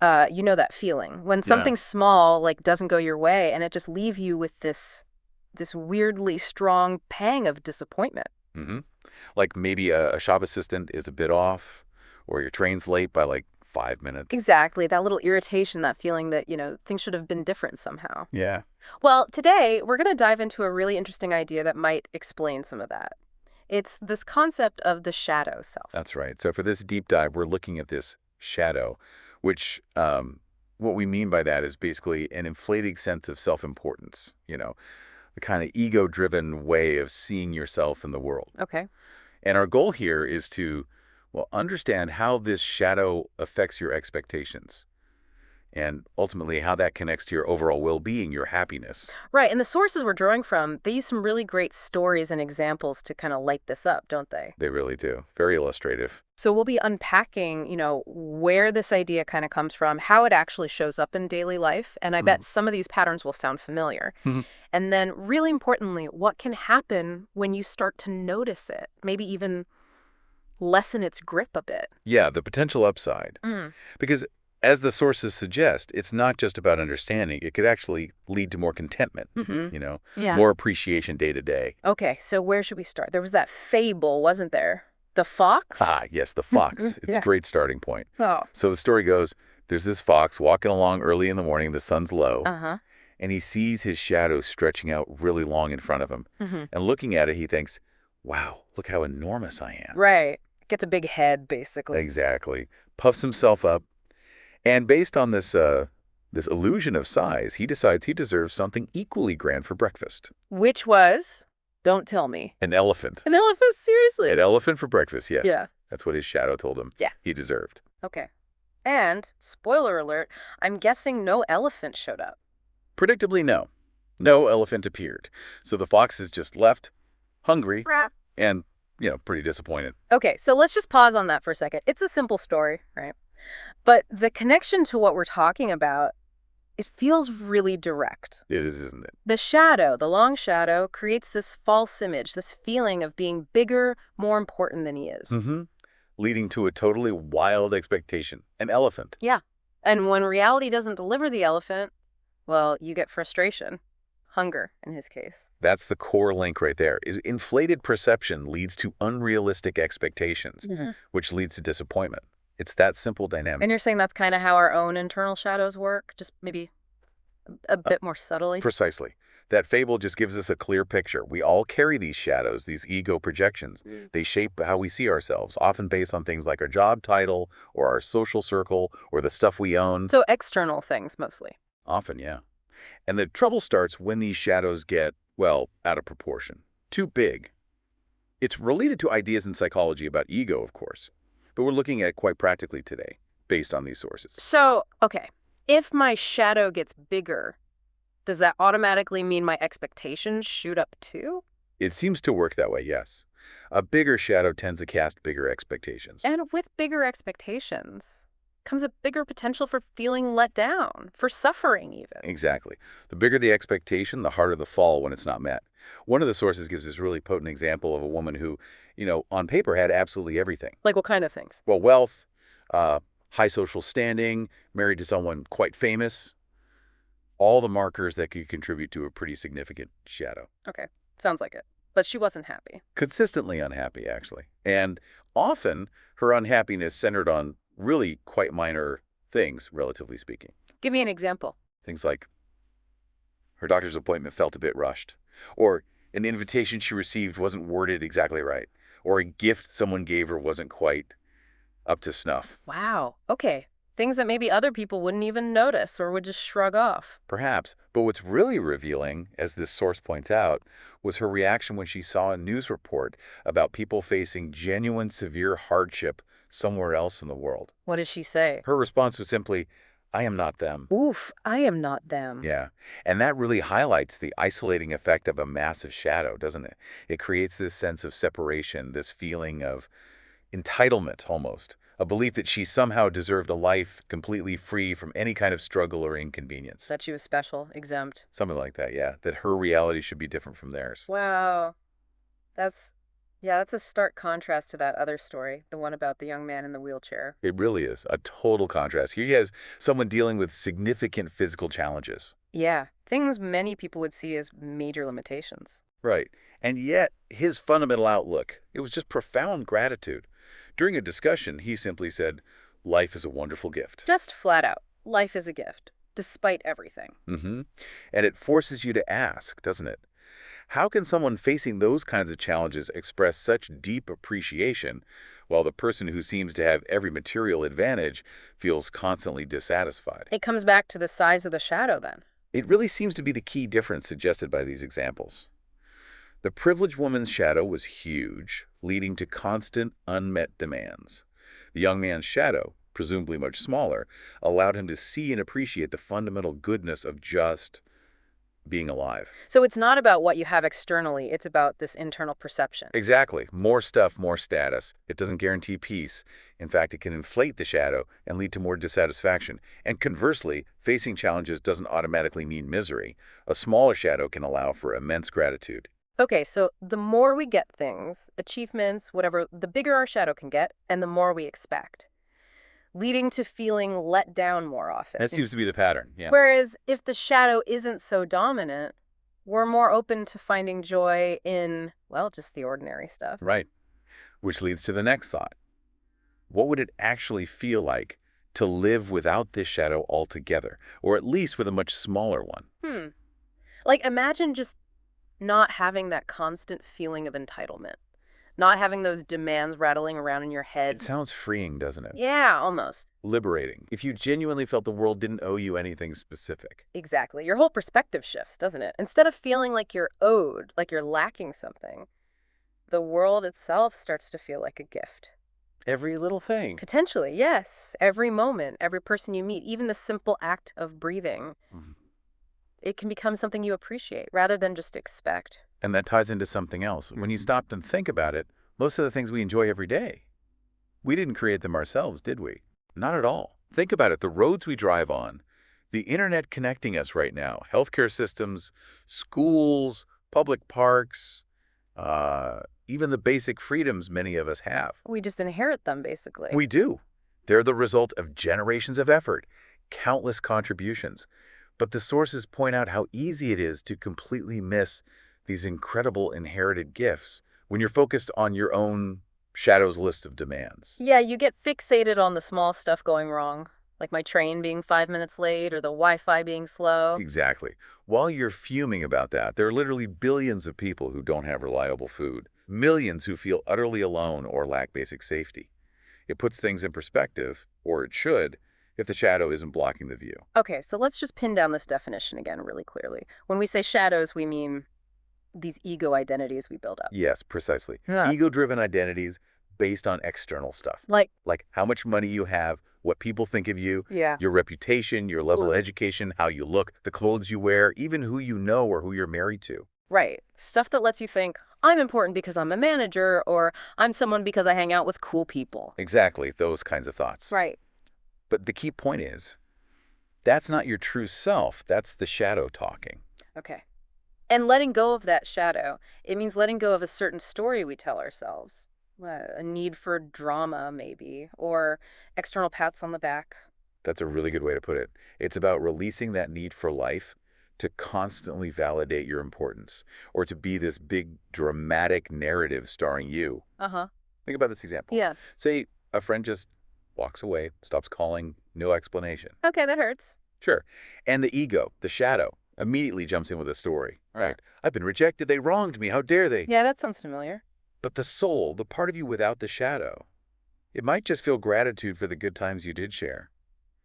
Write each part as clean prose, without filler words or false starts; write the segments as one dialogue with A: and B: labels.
A: You know that feeling when
B: Yeah.
A: something small like doesn't go your way and it just leave you with this weirdly strong pang of disappointment.
B: hmm Like maybe a shop assistant is a bit off, or your train's late by like 5 minutes.
A: Exactly, that little irritation, that feeling that, things should have been different somehow.
B: Yeah,
A: Well, today we're going to dive into a really interesting idea that might explain some of that. It's this concept of the shadow self.
B: that's right. So for this deep dive, we're looking at this shadow, which what we mean by that is basically an inflated sense of self-importance, the kind of ego-driven way of seeing yourself in the world.
A: Okay.
B: And our goal here is to, well, understand how this shadow affects your expectations and ultimately how that connects to your overall well-being, your happiness.
A: Right, and the sources we're drawing from, they use some really great stories and examples to kind of light this up, don't they?
B: They really do. Very illustrative.
A: So we'll be unpacking, where this idea kind of comes from, how it actually shows up in daily life, and I bet
B: Mhm.
A: some of these patterns will sound familiar.
B: Mhm.
A: And then really importantly, what can happen when you start to notice it, maybe even lessen its grip a bit.
B: Yeah, the potential upside.
A: Mm.
B: Because as the sources suggest, it's not just about understanding. It could actually lead to more contentment,
A: Mm-hmm. Yeah.
B: more appreciation day to day.
A: Okay, so where should we start? There was that fable, wasn't there? The fox?
B: Ah, yes, the fox. It's a
A: Yeah.
B: great starting point.
A: Oh.
B: So the story goes, there's this fox walking along early in the morning, the sun's low,
A: Uh-huh.
B: and he sees his shadow stretching out really long in front of him.
A: Mm-hmm.
B: And looking at it, he thinks, wow, look how enormous I am.
A: Right. Gets a big head, basically.
B: Exactly. Puffs himself up. And based on this illusion of size, he decides he deserves something equally grand for breakfast.
A: Which was, don't tell me.
B: An elephant.
A: An elephant?
B: An
A: Seriously?
B: elephant for breakfast, yes.
A: Yeah.
B: That's what his shadow told him
A: Yeah.
B: he deserved.
A: Okay. And, spoiler alert, I'm guessing no elephant showed up.
B: Predictably, no. No elephant appeared. So the fox is just left, hungry,
A: Rah.
B: and, pretty disappointed.
A: Okay, so let's just pause on that for a second. It's a simple story, right? But the connection to what we're talking about, it feels really direct.
B: It is, isn't it?
A: The shadow, the long shadow, creates this false image, this feeling of being bigger, more important than he is.
B: Mm-hmm. Leading to a totally wild expectation. An elephant.
A: Yeah. And when reality doesn't deliver the elephant, well, you get frustration. Hunger, in his case.
B: That's the core link right there. Is inflated perception leads to unrealistic expectations, which leads to disappointment. It's that simple dynamic.
A: And you're saying that's kind of how our own internal shadows work, just maybe a
B: Uh,
A: bit more subtly?
B: precisely. That fable just gives us a clear picture. We all carry these shadows, these ego projections. They shape how we see ourselves, often based on things like our job title or our social circle or the stuff we own.
A: So external things, mostly.
B: Often, yeah. And the trouble starts when these shadows get, well, out of proportion. Too big. It's related to ideas in psychology about ego, of course. But we're looking at it quite practically today, based on these sources.
A: So, okay, if my shadow gets bigger, does that automatically mean my expectations shoot up too?
B: It seems to work that way, yes. A bigger shadow tends to cast bigger expectations.
A: And with bigger expectations comes a bigger potential for feeling let down, for suffering even.
B: Exactly. The bigger the expectation, the harder the fall when it's not met. One of the sources gives this really potent example of a woman who, on paper had absolutely everything.
A: Like what kind of things?
B: Well, wealth, uh, high social standing, married to someone quite famous, all the markers that could contribute to a pretty significant shadow.
A: Okay, sounds like it. But she wasn't happy.
B: Consistently unhappy, actually. And often her unhappiness centered on really quite minor things, relatively speaking.
A: Give me an example.
B: Things like her doctor's appointment felt a bit rushed, or an invitation she received wasn't worded exactly right, or a gift someone gave her wasn't quite up to snuff.
A: Wow, okay. Things that maybe other people wouldn't even notice or would just shrug off.
B: Perhaps, but what's really revealing, as this source points out, was her reaction when she saw a news report about people facing genuine severe hardship somewhere else in the world.
A: What did she say?
B: Her response was simply, I am not them.
A: Oof, I am not them.
B: Yeah, and that really highlights the isolating effect of a massive shadow, doesn't it? It creates this sense of separation, this feeling of entitlement almost, a belief that she somehow deserved a life completely free from any kind of struggle or inconvenience.
A: That she was special, exempt.
B: Something like that, yeah, that her reality should be different from theirs.
A: Wow. That's Yeah, that's a stark contrast to that other story, the one about the young man in the wheelchair.
B: It really is a total contrast. Here he has someone dealing with significant physical challenges.
A: Yeah, things many people would see as major limitations.
B: Right. And yet, his fundamental outlook, it was just profound gratitude. During a discussion, he simply said, "Life is a wonderful gift."
A: Just flat out, life is a gift, despite everything.
B: Mm-hmm. And it forces you to ask, doesn't it? How can someone facing those kinds of challenges express such deep appreciation while the person who seems to have every material advantage feels constantly dissatisfied?
A: It comes back to the size of the shadow then.
B: It really seems to be the key difference suggested by these examples. The privileged woman's shadow was huge, leading to constant, unmet demands. The young man's shadow, presumably much smaller, allowed him to see and appreciate the fundamental goodness of just being alive.
A: So it's not about what you have externally, it's about this internal perception.
B: Exactly. More stuff, more status. It doesn't guarantee peace. In fact, it can inflate the shadow and lead to more dissatisfaction. And conversely, facing challenges doesn't automatically mean misery. A smaller shadow can allow for immense gratitude.
A: Okay, so the more we get things, achievements, whatever, the bigger our shadow can get, and the more we expect, leading to feeling let down more often.
B: That seems to be the pattern, yeah.
A: Whereas if the shadow isn't so dominant, we're more open to finding joy in, well, just the ordinary stuff.
B: Right. Which leads to the next thought. What would it actually feel like to live without this shadow altogether, or at least with a much smaller one?
A: Hmm. Like, imagine just not having that constant feeling of entitlement, not having those demands rattling around in your
B: It
A: head.
B: sounds freeing, doesn't it?
A: Yeah, almost.
B: Liberating. If you genuinely felt the world didn't owe you anything specific.
A: Exactly. Your whole perspective shifts, doesn't it? Instead of feeling like you're owed, like you're lacking something, the world itself starts to feel like a gift.
B: Every little thing.
A: Potentially, yes. Every moment, every person you meet, even the simple act of breathing,
B: Mhm.
A: it can become something you appreciate rather than just expect.
B: And that ties into something else. When you stop and think about it, most of the things we enjoy every day, we didn't create them ourselves, did we? Not at all. Think about it. The roads we drive on, the internet connecting us right now, healthcare systems, schools, public parks, even the basic freedoms many of us have.
A: We just inherit them, basically.
B: We do. They're the result of generations of effort, countless contributions. But the sources point out how easy it is to completely miss these incredible inherited gifts when you're focused on your own shadow's list of demands.
A: Yeah, you get fixated on the small stuff going wrong, like my train being 5 minutes late or the Wi-Fi being slow.
B: Exactly. While you're fuming about that, there are literally billions of people who don't have reliable food, millions who feel utterly alone or lack basic safety. It puts things in perspective, or it should, if the shadow isn't blocking the view.
A: Okay, so let's just pin down this definition again really clearly. When we say shadows, we mean these ego identities we build up.
B: Yes, precisely.
A: Yeah.
B: Ego-driven identities based on external stuff,
A: Like,
B: like how much money you have, what people think of you,
A: yeah,
B: your reputation, your level of education, how you look, the clothes you wear, even who you know or who you're married to.
A: right. Stuff that lets you think, I'm important because I'm a manager, or I'm someone because I hang out with cool people.
B: Exactly, those kinds of thoughts.
A: Right.
B: But the key point is, that's not your true self. That's the shadow talking.
A: Okay. And letting go of that shadow, it means letting go of a certain story we tell ourselves. A need for drama, maybe, or external pats on the back.
B: That's a really good way to put it. It's about releasing that need for life to constantly validate your importance or to be this big dramatic narrative starring you.
A: Uh-huh.
B: Think about this example.
A: Yeah.
B: Say a friend just walks away, stops calling, no explanation.
A: Okay, that hurts.
B: Sure. And the ego, the shadow, immediately jumps in with a story. Right. I've been rejected. They wronged me. How dare they?
A: Yeah, that sounds familiar.
B: But the soul, the part of you without the shadow, it might just feel gratitude for the good times you did share.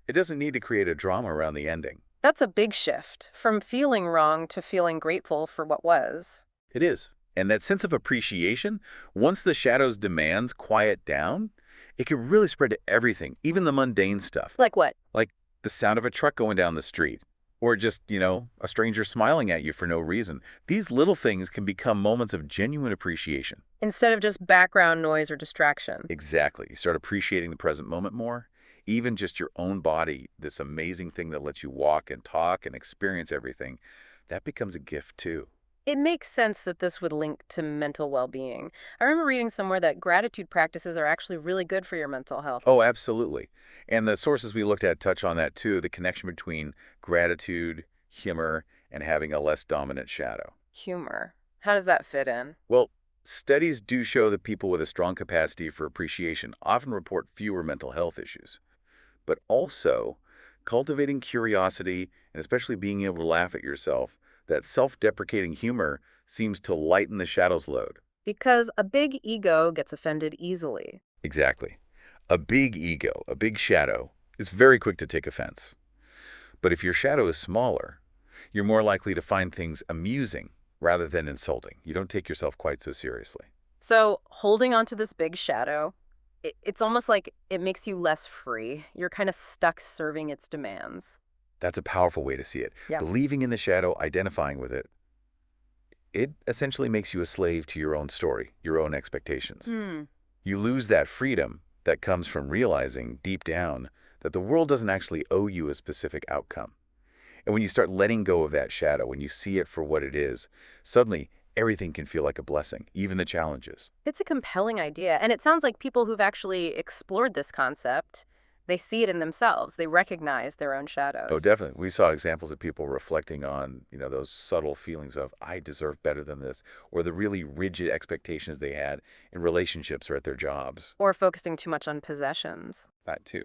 B: It doesn't need to create a drama around the ending.
A: That's a big shift, from feeling wrong to feeling grateful for what was.
B: It is. And that sense of appreciation, once the shadow's demands quiet down, it can really spread to everything, even the mundane stuff.
A: Like what?
B: Like the sound of a truck going down the street, or just, a stranger smiling at you for no reason. These little things can become moments of genuine appreciation.
A: Instead of just background noise or distraction.
B: Exactly. You start appreciating the present moment more. Even just your own body, this amazing thing that lets you walk and talk and experience everything, that becomes a gift too.
A: It makes sense that this would link to mental well-being. I remember reading somewhere that gratitude practices are actually really good for your mental health.
B: Oh, absolutely. And the sources we looked at touch on that too, the connection between gratitude, humor, and having a less dominant shadow.
A: Humor. How does that fit in?
B: Well, studies do show that people with a strong capacity for appreciation often report fewer mental health issues. But also, cultivating curiosity and especially being able to laugh at yourself, that self-deprecating humor seems to lighten the shadow's load.
A: Because a big ego gets offended easily.
B: Exactly. A big ego, a big shadow, is very quick to take offense. But if your shadow is smaller, you're more likely to find things amusing rather than insulting. You don't take yourself quite so seriously.
A: So holding on to this big shadow, it's almost like it makes you less free. You're kind of stuck serving its demands.
B: That's a powerful way to see it.
A: Yeah.
B: Believing in the shadow, identifying with it, it essentially makes you a slave to your own story, your own expectations.
A: Hmm.
B: You lose that freedom that comes from realizing deep down that the world doesn't actually owe you a specific outcome. And when you start letting go of that shadow, when you see it for what it is, suddenly everything can feel like a blessing, even the challenges.
A: It's a compelling idea. And it sounds like people who've actually explored this concept, they see it in themselves. They recognize their own
B: Oh,
A: shadows.
B: definitely. We saw examples of people reflecting on, those subtle feelings of, I deserve better than this, or the really rigid expectations they had in relationships or at their jobs.
A: Or focusing too much on possessions.
B: That too.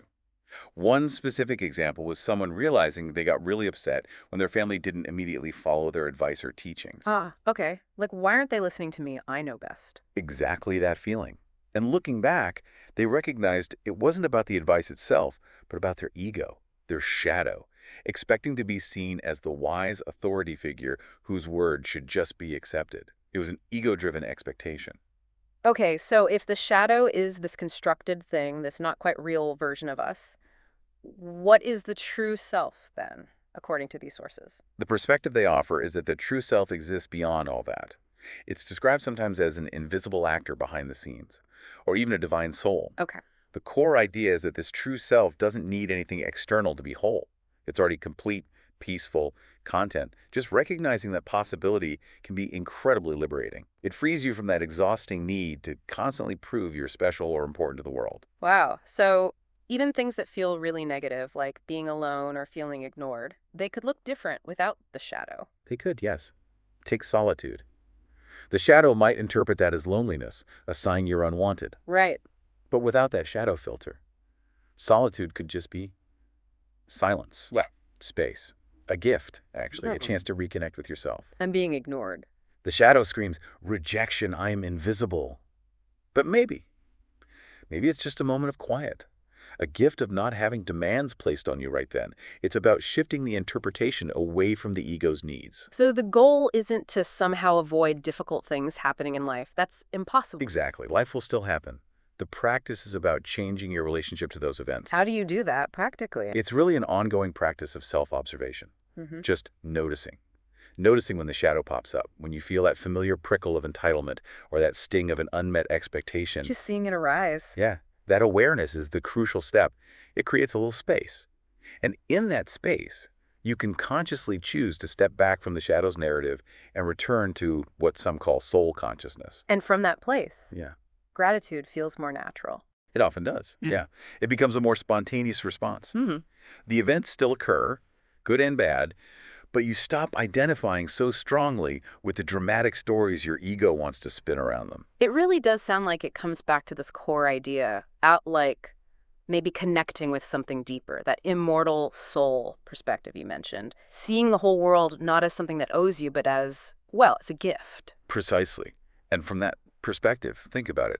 B: One specific example was someone realizing they got really upset when their family didn't immediately follow their advice or teachings.
A: Ah, okay. Like, why aren't they listening to me? I know best.
B: Exactly that feeling. And looking back, they recognized it wasn't about the advice itself, but about their ego, their shadow, expecting to be seen as the wise authority figure whose word should just be accepted. It was an ego-driven expectation.
A: Okay, so if the shadow is this constructed thing, this not quite real version of us, what is the true self then, according to these sources?
B: The perspective they offer is that the true self exists beyond all that. It's described sometimes as an invisible actor behind the scenes, or even a divine soul.
A: Okay.
B: The core idea is that this true self doesn't need anything external to be whole. It's already complete, peaceful content. Just recognizing that possibility can be incredibly liberating. It frees you from that exhausting need to constantly prove you're special or important to the world.
A: Wow. So even things that feel really negative, like being alone or feeling ignored, they could look different without the shadow.
B: They could, yes. Take solitude. The shadow might interpret that as loneliness, a sign you're unwanted.
A: Right.
B: But without that shadow filter, solitude could just be silence,
A: Yeah.
B: space, a gift, actually, a
A: Mhm.
B: chance to reconnect with yourself.
A: I'm being ignored.
B: The shadow screams, rejection, I am invisible. But maybe it's just a moment of quiet, a gift of not having demands placed on you right then. It's about shifting the interpretation away from the ego's needs.
A: So the goal isn't to somehow avoid difficult things happening in life. That's impossible.
B: Exactly. Life will still happen. The practice is about changing your relationship to those events.
A: How do you do that practically?
B: It's really an ongoing practice of self-observation,
A: Hmm.
B: just noticing. Noticing when the shadow pops up, when you feel that familiar prickle of entitlement or that sting of an unmet expectation.
A: Just seeing it arise.
B: Yeah, that awareness is the crucial step. It creates a little space. And in that space, you can consciously choose to step back from the shadow's narrative and return to what some call soul consciousness.
A: And from that place,
B: Yeah,
A: gratitude feels more natural.
B: it often does. Yeah, it becomes a more spontaneous response.
A: Hmm.
B: The events still occur, good and bad, but you stop identifying so strongly with the dramatic stories your ego wants to spin around them.
A: It really does sound like it comes back to this core idea, out like maybe connecting with something deeper, that immortal soul perspective you mentioned. Seeing the whole world not as something that owes you, but as, well, as a gift.
B: Precisely. And from that perspective, think about it.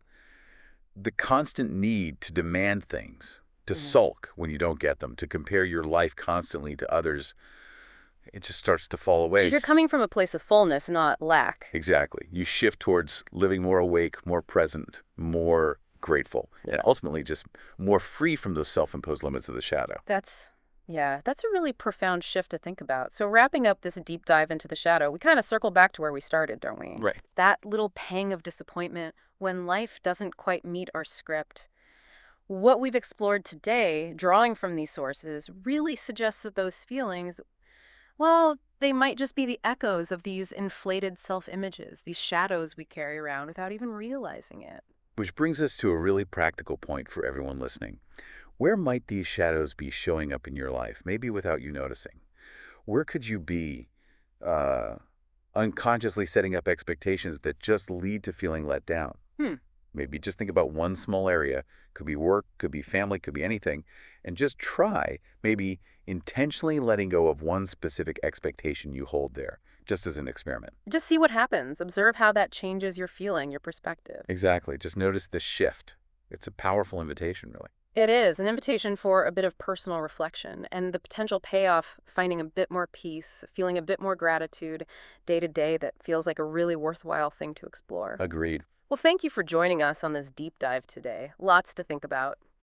B: The constant need to demand things, to
A: Mhm.
B: sulk when you don't get them, to compare your life constantly to others, it just starts to fall
A: So
B: away.
A: you're coming from a place of fullness, not lack.
B: Exactly. You shift towards living more awake, more present, more grateful, and ultimately just more free from those self-imposed limits of the shadow.
A: That's a really profound shift to think about. So wrapping up this deep dive into the shadow, we kind of circle back to where we started, don't we?
B: Right.
A: That little pang of disappointment when life doesn't quite meet our script. What we've explored today, drawing from these sources, really suggests that those feelings, Well, they might just be the echoes of these inflated self-images, these shadows we carry around without even realizing it.
B: Which brings us to a really practical point for everyone listening. Where might these shadows be showing up in your life, maybe without you noticing? Where could you be uh, unconsciously setting up expectations that just lead to feeling let down?
A: Hmm.
B: Maybe just think about one small area. Could be work, could be family, could be anything. And just try maybe intentionally letting go of one specific expectation you hold there, just as an experiment.
A: Just see what happens. Observe how that changes your feeling, your perspective.
B: Exactly. Just notice the shift. It's a powerful invitation, really.
A: It is an invitation for a bit of personal reflection and the potential payoff, finding a bit more peace, feeling a bit more gratitude day to day that feels like a really worthwhile thing to explore.
B: Agreed.
A: Well, thank you for joining us on this deep dive today. Lots to think about.